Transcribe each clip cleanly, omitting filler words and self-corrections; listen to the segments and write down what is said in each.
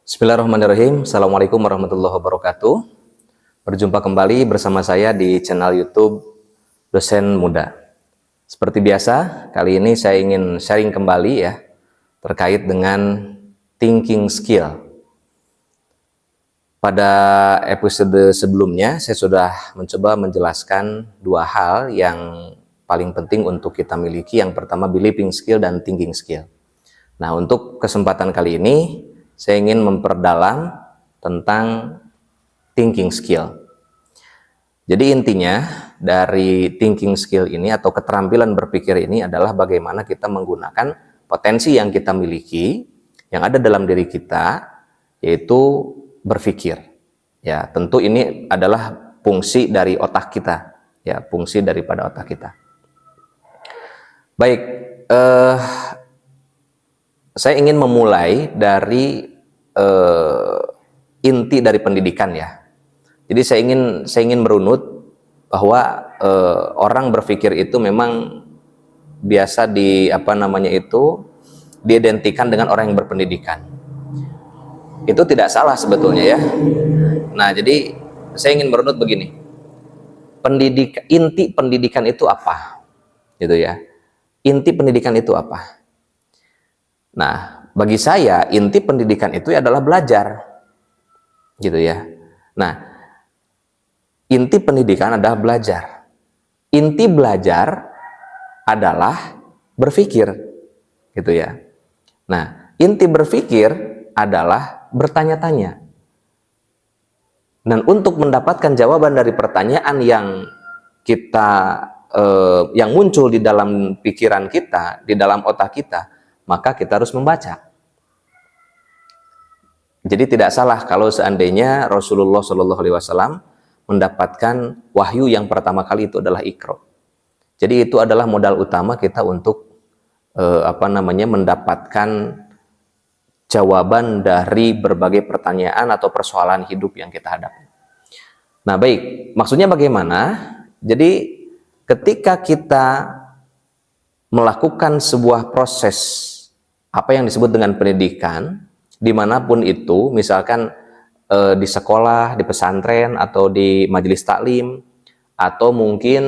Bismillahirrahmanirrahim. Assalamualaikum warahmatullahi wabarakatuh. Berjumpa kembali bersama saya di channel YouTube Dosen Muda. Seperti biasa, kali ini saya ingin sharing kembali ya terkait dengan thinking skill. Pada episode sebelumnya saya sudah mencoba menjelaskan dua hal yang paling penting untuk kita miliki. Yang pertama believing skill dan thinking skill. Nah, untuk kesempatan kali ini saya ingin memperdalam tentang thinking skill. Jadi intinya dari thinking skill ini atau keterampilan berpikir ini adalah bagaimana kita menggunakan potensi yang kita miliki, yang ada dalam diri kita, yaitu berpikir. Ya, tentu ini adalah fungsi dari otak kita, ya, fungsi daripada otak kita. Baik, saya ingin memulai dari inti dari pendidikan ya. Jadi saya ingin merunut bahwa orang berpikir itu memang biasa diidentikan dengan orang yang berpendidikan. Itu tidak salah sebetulnya ya. Nah, jadi saya ingin merunut begini. Inti pendidikan itu apa? Gitu ya. Inti pendidikan itu apa? Nah, bagi saya inti pendidikan itu adalah belajar, gitu ya. Nah, inti pendidikan adalah belajar. Inti belajar adalah berpikir, gitu ya. Nah, inti berpikir adalah bertanya-tanya. Dan untuk mendapatkan jawaban dari pertanyaan yang yang muncul di dalam pikiran kita, di dalam otak kita, maka kita harus membaca. Jadi tidak salah kalau seandainya Rasulullah SAW mendapatkan wahyu yang pertama kali itu adalah Iqra. Jadi itu adalah modal utama kita untuk mendapatkan jawaban dari berbagai pertanyaan atau persoalan hidup yang kita hadapi. Nah, baik, maksudnya bagaimana? Jadi ketika kita melakukan sebuah proses apa yang disebut dengan pendidikan, dimanapun itu, misalkan di sekolah, di pesantren, atau di majelis taklim, atau mungkin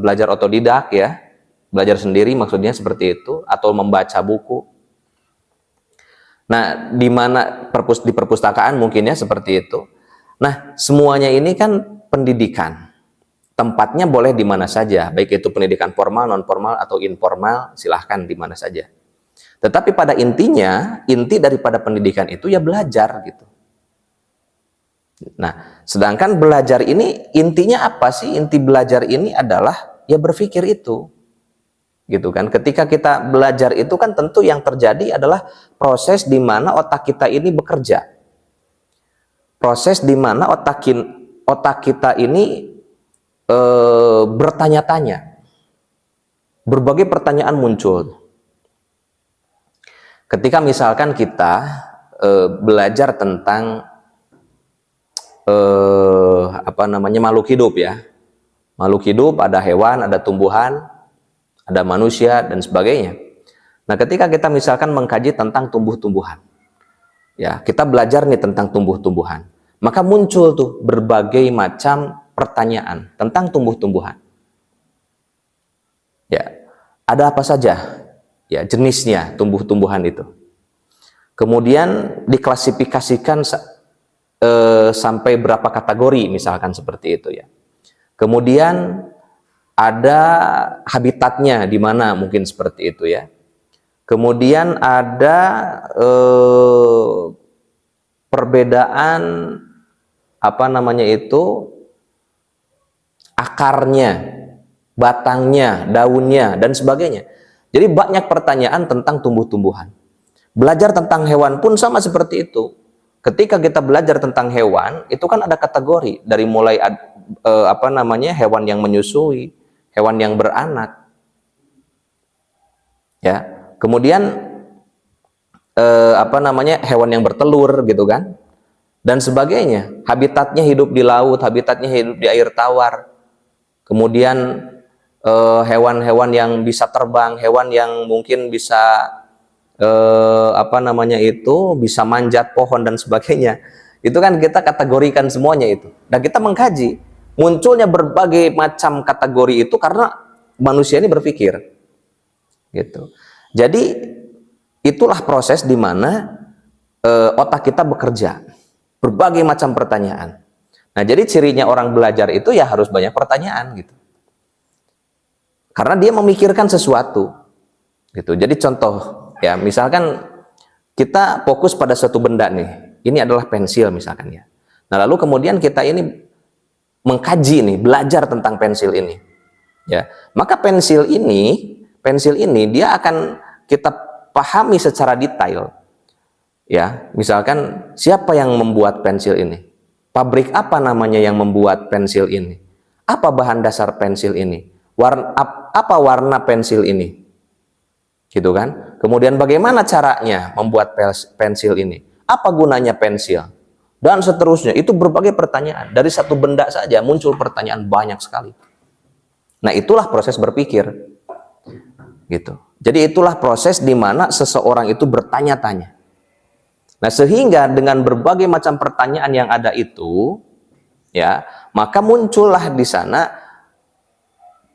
belajar otodidak ya, belajar sendiri maksudnya seperti itu, atau membaca buku. Nah, di perpustakaan mungkinnya seperti itu. Nah, semuanya ini kan pendidikan. Tempatnya boleh di mana saja, baik itu pendidikan formal, non formal, atau informal, silahkan di mana saja. Tetapi pada intinya, inti daripada pendidikan itu ya belajar gitu. Nah, sedangkan belajar ini intinya apa sih? Inti belajar ini adalah ya berpikir itu. Gitu kan. Ketika kita belajar itu kan tentu yang terjadi adalah proses di mana otak kita ini bekerja. Proses di mana otak kita ini bertanya-tanya. Berbagai pertanyaan muncul. Ketika misalkan kita belajar tentang makhluk hidup ya, makhluk hidup, ada hewan, ada tumbuhan, ada manusia dan sebagainya. Nah, ketika kita misalkan mengkaji tentang tumbuh-tumbuhan, ya kita belajar nih tentang tumbuh-tumbuhan, maka muncul tuh berbagai macam pertanyaan tentang tumbuh-tumbuhan. Ya, ada apa saja? Ya, jenisnya tumbuh-tumbuhan itu. Kemudian diklasifikasikan sampai berapa kategori misalkan seperti itu ya. Kemudian ada habitatnya di mana mungkin seperti itu ya. Kemudian ada perbedaan akarnya, batangnya, daunnya dan sebagainya. Jadi banyak pertanyaan tentang tumbuh-tumbuhan. Belajar tentang hewan pun sama seperti itu. Ketika kita belajar tentang hewan, itu kan ada kategori dari mulai hewan yang menyusui, hewan yang beranak. Ya. Kemudian hewan yang bertelur gitu kan. Dan sebagainya. Habitatnya hidup di laut, habitatnya hidup di air tawar. Kemudian hewan-hewan yang bisa terbang, hewan yang mungkin bisa apa namanya itu, bisa manjat pohon dan sebagainya. Itu kan kita kategorikan semuanya itu. Dan kita mengkaji munculnya berbagai macam kategori itu karena manusia ini berpikir. Gitu. Jadi itulah proses di mana otak kita bekerja. Berbagai macam pertanyaan. Nah, jadi cirinya orang belajar itu ya harus banyak pertanyaan gitu. Karena dia memikirkan sesuatu. Gitu. Jadi contoh ya, misalkan kita fokus pada suatu benda nih. Ini adalah pensil misalkan ya. Nah, lalu kemudian kita ini mengkaji nih, belajar tentang pensil ini. Ya. Maka pensil ini dia akan kita pahami secara detail. Ya, misalkan siapa yang membuat pensil ini? Pabrik apa namanya yang membuat pensil ini? Apa bahan dasar pensil ini? Apa warna pensil ini? Gitu kan? Kemudian bagaimana caranya membuat pensil ini? Apa gunanya pensil? Dan seterusnya. Itu berbagai pertanyaan. Dari satu benda saja muncul pertanyaan banyak sekali. Nah, itulah proses berpikir. Gitu. Jadi itulah proses di mana seseorang itu bertanya-tanya. Nah, sehingga dengan berbagai macam pertanyaan yang ada itu, ya, maka muncullah di sana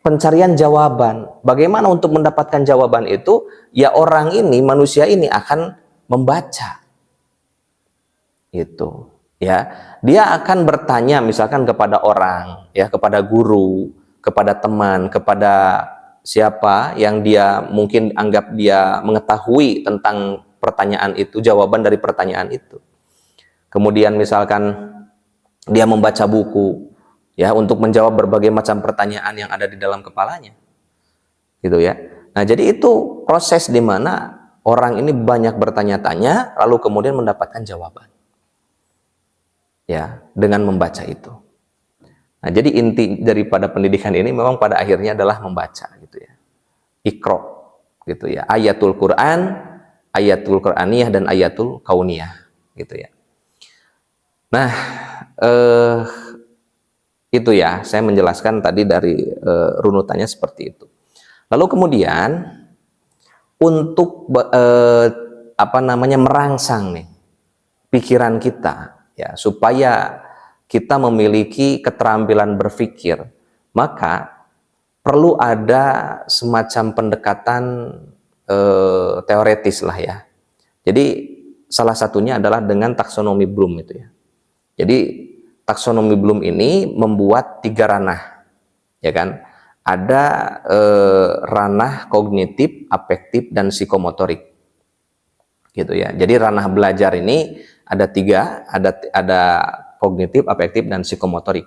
pencarian jawaban. Bagaimana untuk mendapatkan jawaban itu? Ya, orang ini, manusia ini akan membaca. Itu, ya. Dia akan bertanya misalkan kepada orang, ya, kepada guru, kepada teman, kepada siapa yang dia mungkin anggap dia mengetahui tentang pertanyaan itu, jawaban dari pertanyaan itu. Kemudian misalkan dia membaca buku, ya, untuk menjawab berbagai macam pertanyaan yang ada di dalam kepalanya, gitu ya. Nah, jadi itu proses di mana orang ini banyak bertanya-tanya, lalu kemudian mendapatkan jawaban, ya, dengan membaca itu. Nah, jadi inti daripada pendidikan ini memang pada akhirnya adalah membaca, gitu ya. Iqra, gitu ya. Ayatul Quran, ayatul Qur'aniyah dan ayatul kauniyah, gitu ya. Nah, itu ya, saya menjelaskan tadi dari runutannya seperti itu. Lalu kemudian untuk apa namanya, merangsang nih pikiran kita, ya, supaya kita memiliki keterampilan berpikir, maka perlu ada semacam pendekatan teoretis lah ya. Jadi salah satunya adalah dengan taksonomi Bloom itu ya. Jadi taksonomi Bloom ini membuat 3 ranah, ya kan? Ada ranah kognitif, afektif, dan psikomotorik, gitu ya. Jadi ranah belajar ini ada 3, ada kognitif, afektif, dan psikomotorik.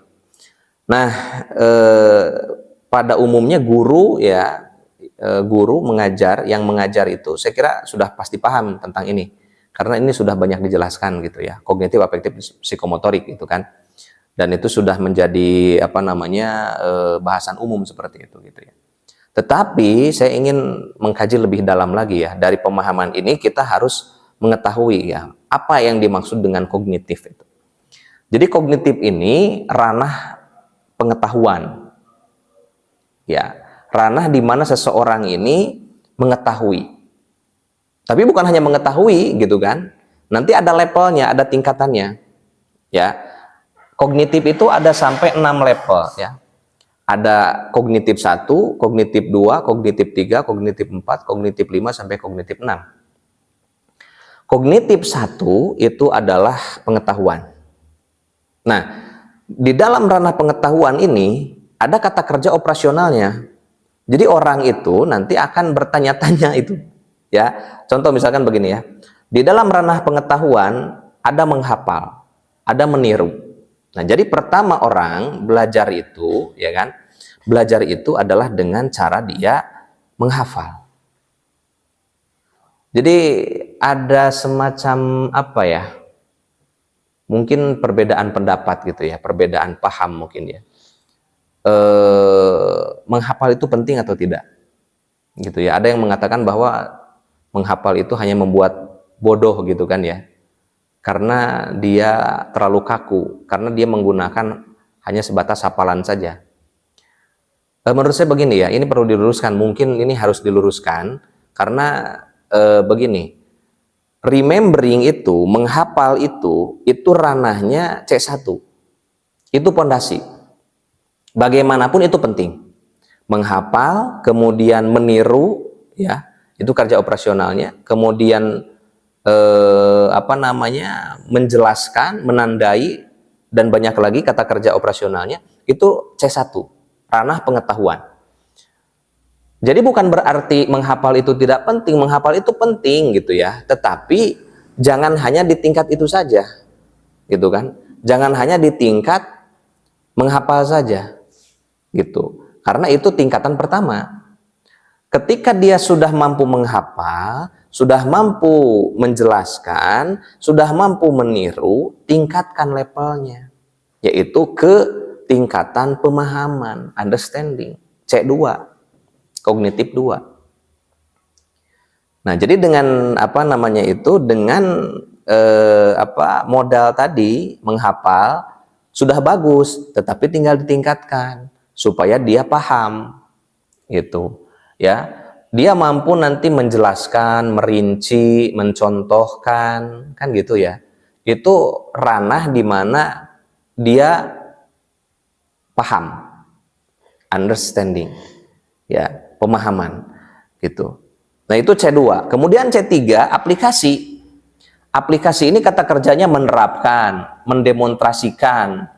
Nah, pada umumnya guru ya. Guru mengajar, yang mengajar itu saya kira sudah pasti paham tentang ini karena ini sudah banyak dijelaskan gitu ya, kognitif, afektif, psikomotorik itu kan, dan itu sudah menjadi apa namanya bahasan umum seperti itu gitu ya. Tetapi saya ingin mengkaji lebih dalam lagi ya, dari pemahaman ini kita harus mengetahui ya apa yang dimaksud dengan kognitif itu. Jadi kognitif ini ranah pengetahuan, ya. Ranah di mana seseorang ini mengetahui. Tapi bukan hanya mengetahui gitu kan. Nanti ada levelnya, ada tingkatannya. Ya. Kognitif itu ada sampai 6 level ya. Ada kognitif 1, kognitif 2, kognitif 3, kognitif 4, kognitif 5 sampai kognitif 6. Kognitif 1 itu adalah pengetahuan. Nah, di dalam ranah pengetahuan ini ada kata kerja operasionalnya. Jadi orang itu nanti akan bertanya-tanya itu, ya. Contoh misalkan begini ya, di dalam ranah pengetahuan ada menghafal, ada meniru. Nah, jadi pertama orang belajar itu, ya kan, belajar itu adalah dengan cara dia menghafal. Jadi ada semacam apa ya, mungkin perbedaan pendapat gitu ya, perbedaan paham mungkin ya. Menghafal itu penting atau tidak gitu ya. Ada yang mengatakan bahwa menghafal itu hanya membuat bodoh gitu kan ya, karena dia terlalu kaku, karena dia menggunakan hanya sebatas hafalan saja. Menurut saya begini ya, ini perlu diluruskan, mungkin ini harus diluruskan karena begini, remembering itu, menghafal itu ranahnya C1. Itu pondasi. Bagaimanapun itu penting. Menghafal, kemudian meniru, ya, itu kerja operasionalnya. Kemudian menjelaskan, menandai, dan banyak lagi kata kerja operasionalnya. Itu C1, ranah pengetahuan. Jadi bukan berarti menghafal itu tidak penting, menghafal itu penting gitu ya. Tetapi jangan hanya di tingkat itu saja, gitu kan? Jangan hanya di tingkat menghafal saja, gitu. Karena itu tingkatan pertama. Ketika dia sudah mampu menghafal, sudah mampu menjelaskan, sudah mampu meniru, tingkatkan levelnya, yaitu ke tingkatan pemahaman, understanding, C2. Kognitif 2. Nah, jadi dengan dengan modal tadi menghafal sudah bagus, tetapi tinggal ditingkatkan supaya dia paham, gitu. Ya, dia mampu nanti menjelaskan, merinci, mencontohkan, kan gitu ya. Itu ranah di mana dia paham, understanding, ya. Pemahaman gitu. Nah, itu C2. Kemudian C3, aplikasi. Aplikasi ini kata kerjanya menerapkan, mendemonstrasikan,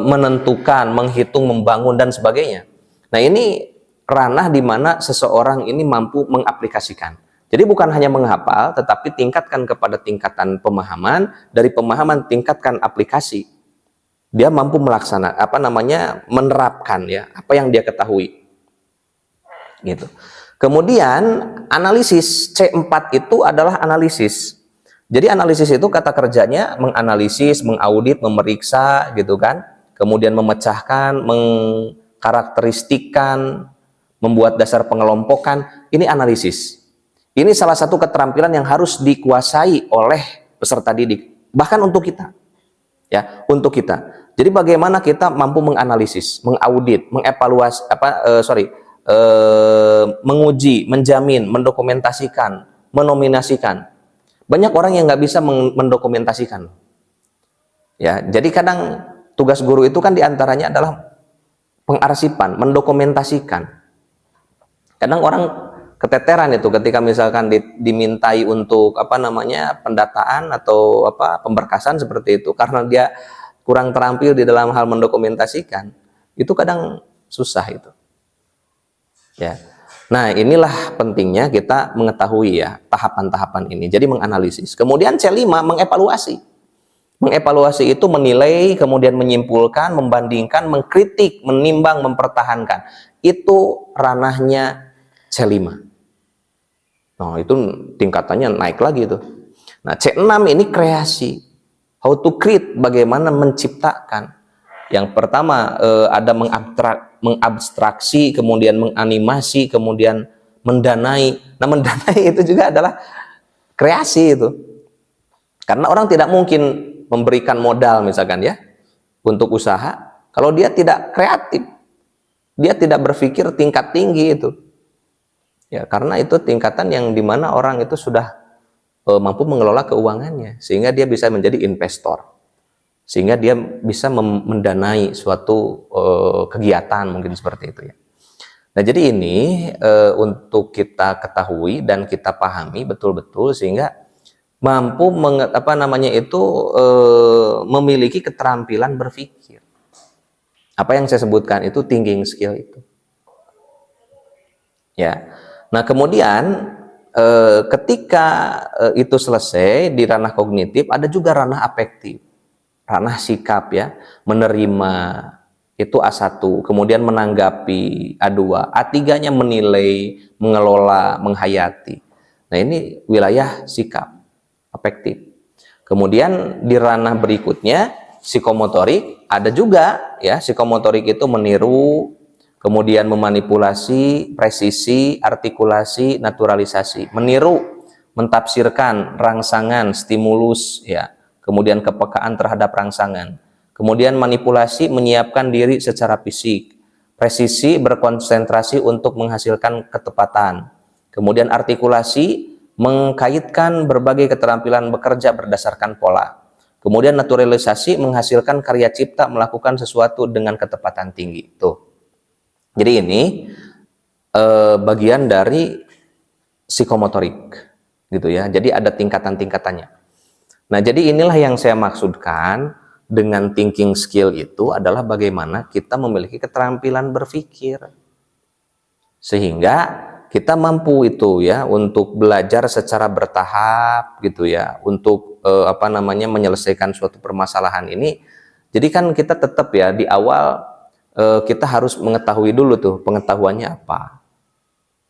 menentukan, menghitung, membangun, dan sebagainya. Nah, ini ranah di mana seseorang ini mampu mengaplikasikan. Jadi bukan hanya menghafal, tetapi tingkatkan kepada tingkatan pemahaman, dari pemahaman tingkatkan aplikasi. Dia mampu melaksanakan, menerapkan ya apa yang dia ketahui. Gitu. Kemudian analisis, C4 itu adalah analisis. Jadi analisis itu kata kerjanya menganalisis, mengaudit, memeriksa gitu kan. Kemudian memecahkan, mengkarakteristikkan, membuat dasar pengelompokan. Ini analisis. Ini salah satu keterampilan yang harus dikuasai oleh peserta didik, bahkan untuk kita. Ya, untuk kita. Jadi bagaimana kita mampu menganalisis, mengaudit, mengevaluasi menguji, menjamin, mendokumentasikan, menominasikan. Banyak orang yang nggak bisa mendokumentasikan. Ya, jadi kadang tugas guru itu kan diantaranya adalah pengarsipan, mendokumentasikan. Kadang orang keteteran itu ketika misalkan dimintai untuk pendataan atau pemberkasan seperti itu, karena dia kurang terampil di dalam hal mendokumentasikan. Itu kadang susah itu. Ya. Nah, inilah pentingnya kita mengetahui ya tahapan-tahapan ini. Jadi menganalisis. Kemudian C5 mengevaluasi. Mengevaluasi itu menilai, kemudian menyimpulkan, membandingkan, mengkritik, menimbang, mempertahankan. Itu ranahnya C5. Nah, itu tingkatannya naik lagi tuh. Nah, C6 ini kreasi. How to create, bagaimana menciptakan. Yang pertama ada mengabstraksi, kemudian menganimasi, kemudian mendanai. Nah, mendanai itu juga adalah kreasi itu. Karena orang tidak mungkin memberikan modal misalkan ya untuk usaha kalau dia tidak kreatif. Dia tidak berpikir tingkat tinggi itu. Ya, karena itu tingkatan yang dimana orang itu sudah mampu mengelola keuangannya sehingga dia bisa menjadi investor. Sehingga dia bisa mendanai suatu kegiatan mungkin seperti itu ya. Nah, jadi ini untuk kita ketahui dan kita pahami betul-betul sehingga mampu memiliki keterampilan berpikir. Apa yang saya sebutkan itu thinking skill itu. Ya. Nah, kemudian ketika itu selesai di ranah kognitif, ada juga ranah afektif. Ranah sikap ya, menerima itu A1, kemudian menanggapi A2, A3-nya menilai, mengelola, menghayati. Nah, ini wilayah sikap, afektif. Kemudian di ranah berikutnya, psikomotorik, ada juga ya, psikomotorik itu meniru, kemudian memanipulasi, presisi, artikulasi, naturalisasi, meniru, mentafsirkan, rangsangan, stimulus ya. Kemudian kepekaan terhadap rangsangan. Kemudian manipulasi, menyiapkan diri secara fisik. Presisi, berkonsentrasi untuk menghasilkan ketepatan. Kemudian artikulasi, mengkaitkan berbagai keterampilan bekerja berdasarkan pola. Kemudian naturalisasi, menghasilkan karya cipta, melakukan sesuatu dengan ketepatan tinggi. Tuh. Jadi ini bagian dari psikomotorik, gitu ya. Jadi ada tingkatan-tingkatannya. Nah, jadi inilah yang saya maksudkan dengan thinking skill itu adalah bagaimana kita memiliki keterampilan berpikir. Sehingga kita mampu itu ya untuk belajar secara bertahap gitu ya, untuk menyelesaikan suatu permasalahan ini. Jadi kan kita tetap ya di awal kita harus mengetahui dulu tuh pengetahuannya apa.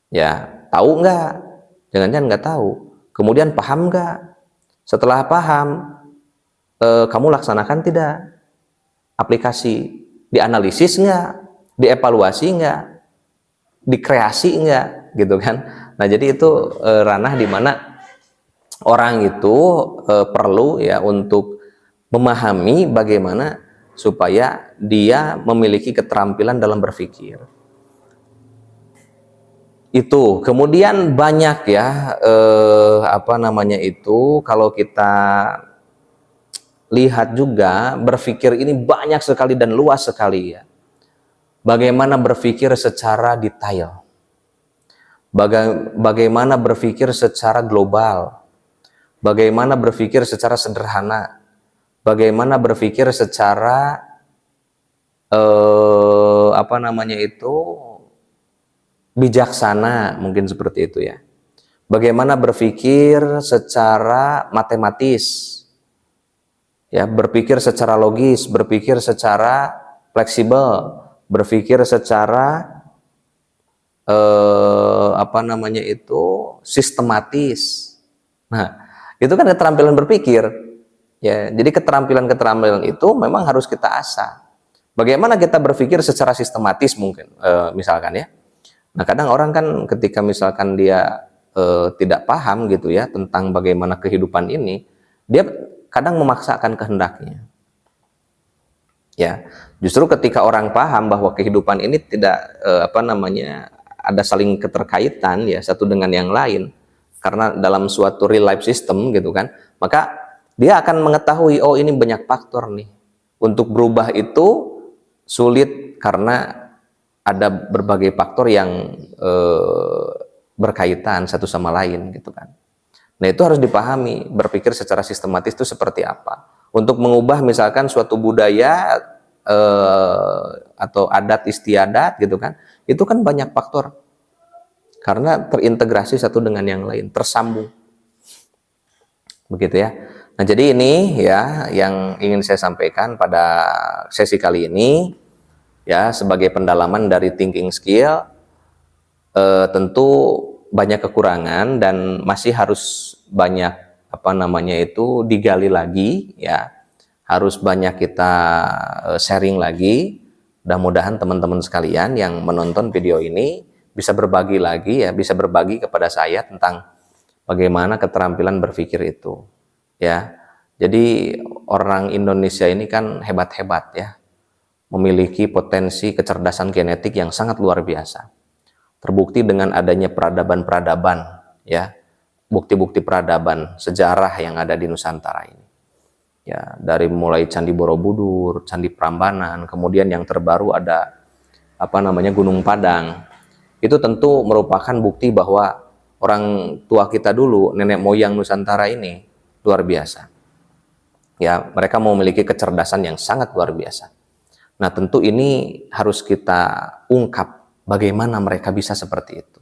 Ya, tahu nggak? Jangan-jangan nggak tahu. Kemudian paham nggak? Setelah paham, kamu laksanakan tidak? Aplikasi, dianalisis nggak? Dievaluasi nggak? Dikreasi nggak? Gitu kan? Nah, jadi itu ranah di mana orang itu perlu ya untuk memahami bagaimana supaya dia memiliki keterampilan dalam berpikir. Itu kemudian banyak ya kalau kita lihat juga berpikir ini banyak sekali dan luas sekali ya. Bagaimana berpikir secara detail, bagaimana berpikir secara global, bagaimana berpikir secara sederhana, bagaimana berpikir secara bijaksana, mungkin seperti itu ya. Bagaimana berpikir secara matematis, ya, berpikir secara logis, berpikir secara fleksibel, berpikir secara sistematis. Nah, itu kan keterampilan berpikir. Ya, jadi keterampilan-keterampilan itu memang harus kita asah. Bagaimana kita berpikir secara sistematis mungkin, misalkan ya. Nah, kadang orang kan ketika misalkan dia tidak paham gitu ya tentang bagaimana kehidupan ini, dia kadang memaksakan kehendaknya. Ya, justru ketika orang paham bahwa kehidupan ini tidak ada saling keterkaitan ya satu dengan yang lain, karena dalam suatu real life system gitu kan, maka dia akan mengetahui oh ini banyak faktor nih. Untuk berubah itu sulit karena ada berbagai faktor yang berkaitan satu sama lain gitu kan. Nah, itu harus dipahami, berpikir secara sistematis itu seperti apa. Untuk mengubah misalkan suatu budaya atau adat istiadat gitu kan, itu kan banyak faktor. Karena terintegrasi satu dengan yang lain, tersambung. Begitu ya. Nah, jadi ini ya yang ingin saya sampaikan pada sesi kali ini. Ya, sebagai pendalaman dari thinking skill, tentu banyak kekurangan dan masih harus banyak digali lagi ya, harus banyak kita sharing lagi. Mudah-mudahan teman-teman sekalian yang menonton video ini bisa berbagi lagi ya, bisa berbagi kepada saya tentang bagaimana keterampilan berpikir itu ya. Jadi orang Indonesia ini kan hebat-hebat ya, memiliki potensi kecerdasan genetik yang sangat luar biasa. Terbukti dengan adanya peradaban-peradaban, ya, bukti-bukti peradaban sejarah yang ada di Nusantara ini. Ya, dari mulai Candi Borobudur, Candi Prambanan, kemudian yang terbaru ada Gunung Padang. Itu tentu merupakan bukti bahwa orang tua kita dulu, nenek moyang Nusantara ini luar biasa. Ya, mereka memiliki kecerdasan yang sangat luar biasa. Nah, tentu ini harus kita ungkap bagaimana mereka bisa seperti itu.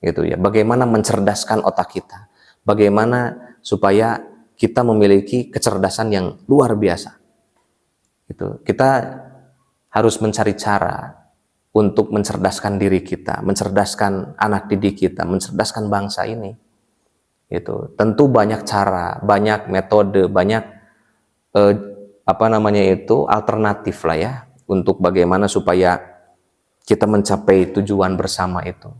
Gitu ya. Bagaimana mencerdaskan otak kita. Bagaimana supaya kita memiliki kecerdasan yang luar biasa. Gitu. Kita harus mencari cara untuk mencerdaskan diri kita, mencerdaskan anak didik kita, mencerdaskan bangsa ini. Gitu. Tentu banyak cara, banyak metode, banyak alternatif lah ya, untuk bagaimana supaya kita mencapai tujuan bersama itu.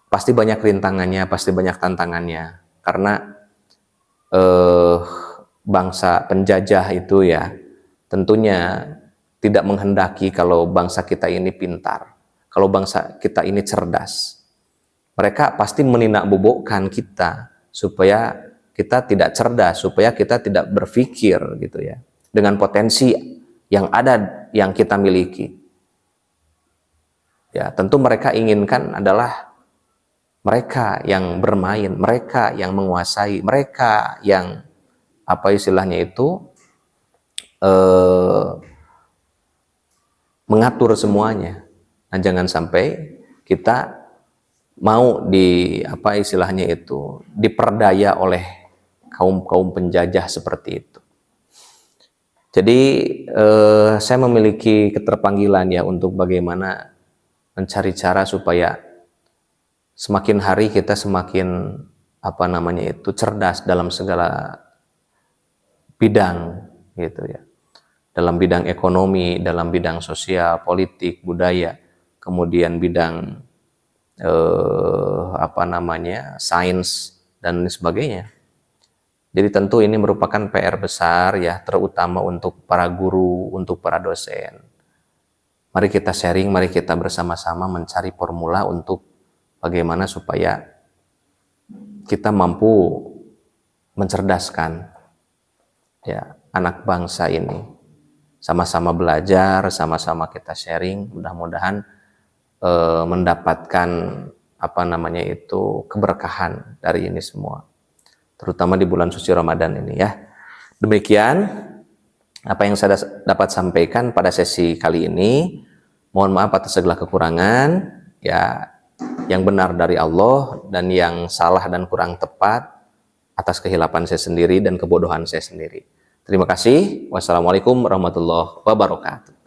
Pasti banyak rintangannya, pasti banyak tantangannya, karena bangsa penjajah itu ya tentunya tidak menghendaki kalau bangsa kita ini pintar, kalau bangsa kita ini cerdas. mereka pasti menindakbobokkan kita supaya kita tidak cerdas, supaya kita tidak berpikir gitu ya, dengan potensi yang ada yang kita miliki. Ya, tentu mereka inginkan adalah mereka yang bermain, mereka yang menguasai, mereka yang apa istilahnya itu mengatur semuanya. Nah, jangan sampai kita mau apa istilahnya itu diperdaya oleh kaum penjajah seperti itu. Jadi saya memiliki keterpanggilan ya untuk bagaimana mencari cara supaya semakin hari kita semakin apa namanya itu cerdas dalam segala bidang gitu ya. Dalam bidang ekonomi, dalam bidang sosial, politik, budaya, kemudian bidang apa namanya sains dan sebagainya. Jadi tentu ini merupakan PR besar ya, terutama untuk para guru, untuk para dosen. Mari kita sharing, mari kita bersama-sama mencari formula untuk bagaimana supaya kita mampu mencerdaskan ya anak bangsa ini. Sama-sama belajar, sama-sama kita sharing, mudah-mudahan mendapatkan apa namanya itu keberkahan dari ini semua, terutama di bulan suci Ramadan ini ya. Demikian apa yang saya dapat sampaikan pada sesi kali ini. Mohon maaf atas segala kekurangan ya, yang benar dari Allah dan yang salah dan kurang tepat atas kehilapan saya sendiri dan kebodohan saya sendiri. Terima kasih. Wassalamualaikum warahmatullahi wabarakatuh.